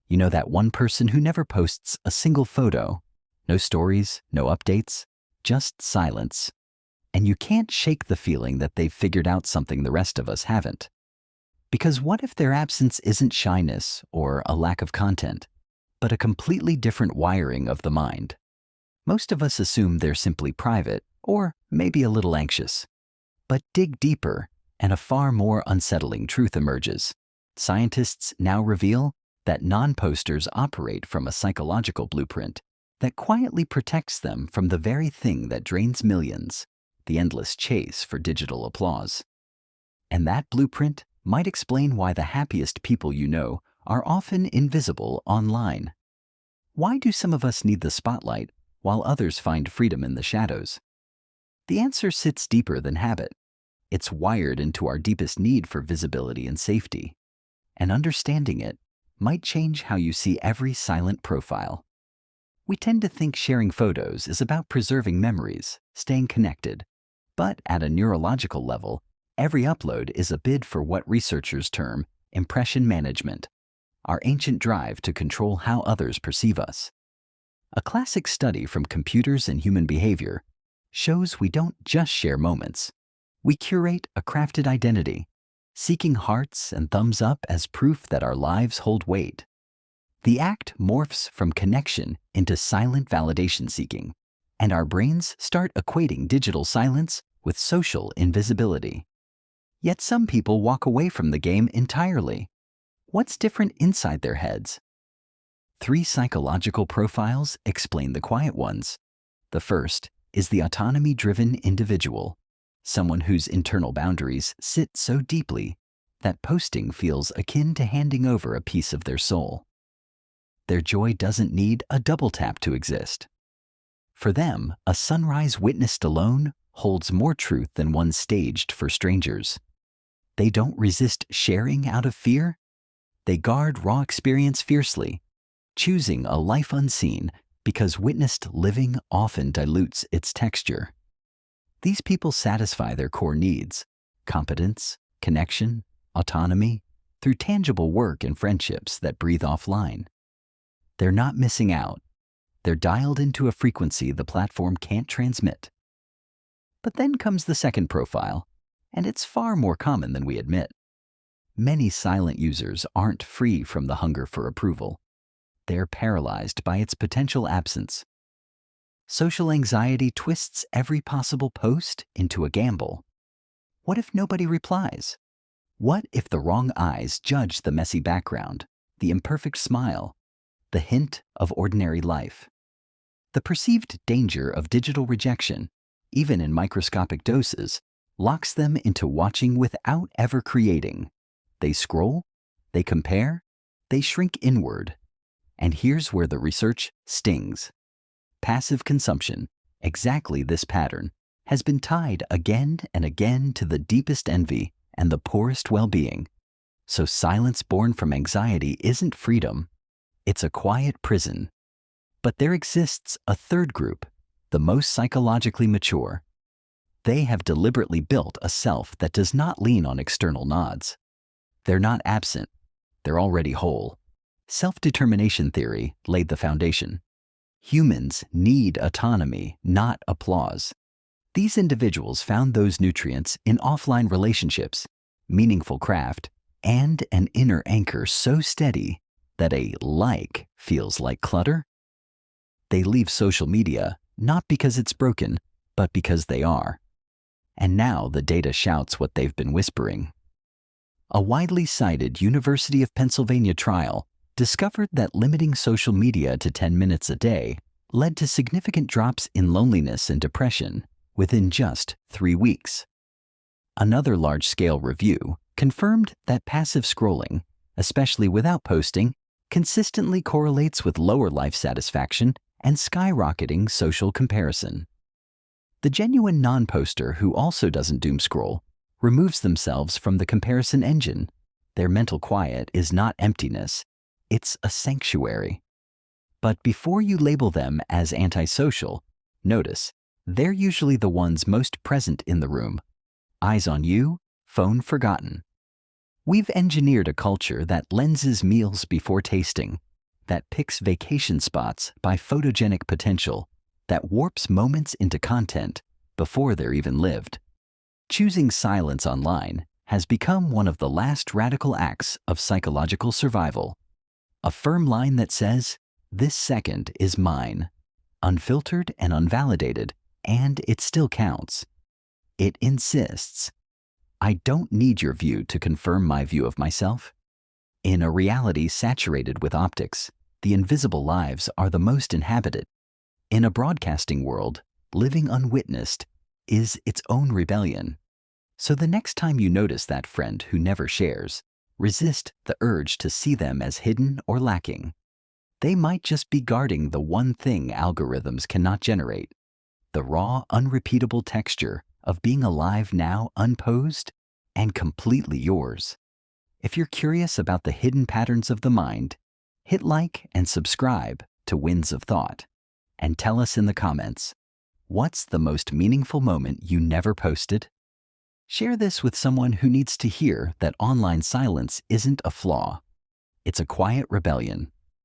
You know, that one person who never posts a single photo, no stories, no updates, just silence. And you can't shake the feeling that they've figured out something the rest of us haven't. Because what if their absence isn't shyness or a lack of content, but a completely different wiring of the mind? Most of us assume they're simply private or maybe a little anxious. But dig deeper, and a far more unsettling truth emerges. Scientists now reveal that non-posters operate from a psychological blueprint that quietly protects them from the very thing that drains millions, the endless chase for digital applause. And that blueprint might explain why the happiest people you know are often invisible online. Why do some of us need the spotlight while others find freedom in the shadows? The answer sits deeper than habit. It's wired into our deepest need for visibility and safety. And understanding it might change how you see every silent profile. We tend to think sharing photos is about preserving memories, staying connected. But at a neurological level, every upload is a bid for what researchers term impression management, our ancient drive to control how others perceive us. A classic study from computers and human behavior shows we don't just share moments. We curate a crafted identity, seeking hearts and thumbs up as proof that our lives hold weight. The act morphs from connection into silent validation seeking, and our brains start equating digital silence with social invisibility. Yet some people walk away from the game entirely. What's different inside their heads? 3 psychological profiles explain the quiet ones. The first is the autonomy-driven individual, someone whose internal boundaries sit so deeply that posting feels akin to handing over a piece of their soul. Their joy doesn't need a double tap to exist. For them, a sunrise witnessed alone holds more truth than one staged for strangers. They don't resist sharing out of fear. They guard raw experience fiercely, choosing a life unseen because witnessed living often dilutes its texture. These people satisfy their core needs, competence, connection, autonomy, through tangible work and friendships that breathe offline. They're not missing out. They're dialed into a frequency the platform can't transmit. But then comes the second profile, and it's far more common than we admit. Many silent users aren't free from the hunger for approval. They're paralyzed by its potential absence. Social anxiety twists every possible post into a gamble. What if nobody replies? What if the wrong eyes judge the messy background, the imperfect smile, the hint of ordinary life? The perceived danger of digital rejection, even in microscopic doses, locks them into watching without ever creating. They scroll, they compare, they shrink inward. And here's where the research stings. Passive consumption, exactly this pattern, has been tied again and again to the deepest envy and the poorest well-being. So silence born from anxiety isn't freedom, it's a quiet prison. But there exists a third group, the most psychologically mature. They have deliberately built a self that does not lean on external nods. They're not absent, they're already whole. Self-determination theory laid the foundation. Humans need autonomy, not applause. These individuals found those nutrients in offline relationships, meaningful craft, and an inner anchor so steady that a like feels like clutter. They leave social media not because it's broken, but because they are. And now the data shouts what they've been whispering. A widely cited University of Pennsylvania trial discovered that limiting social media to 10 minutes a day led to significant drops in loneliness and depression within just 3 weeks. Another large-scale review confirmed that passive scrolling, especially without posting, consistently correlates with lower life satisfaction and skyrocketing social comparison. The genuine non-poster who also doesn't doom scroll removes themselves from the comparison engine. Their mental quiet is not emptiness, it's a sanctuary. But before you label them as antisocial, notice, they're usually the ones most present in the room. Eyes on you, phone forgotten. We've engineered a culture that lenses meals before tasting, that picks vacation spots by photogenic potential, that warps moments into content before they're even lived. Choosing silence online has become one of the last radical acts of psychological survival. A firm line that says, "This second is mine," unfiltered and unvalidated, and it still counts. It insists, "I don't need your view to confirm my view of myself." In a reality saturated with optics, the invisible lives are the most inhabited. In a broadcasting world, living unwitnessed is its own rebellion. So the next time you notice that friend who never shares, resist the urge to see them as hidden or lacking. They might just be guarding the one thing algorithms cannot generate: the raw, unrepeatable texture of being alive now, unposed and completely yours. If you're curious about the hidden patterns of the mind, hit like and subscribe to Winds of Thought. And tell us in the comments, what's the most meaningful moment you never posted? Share this with someone who needs to hear that online silence isn't a flaw. It's a quiet rebellion.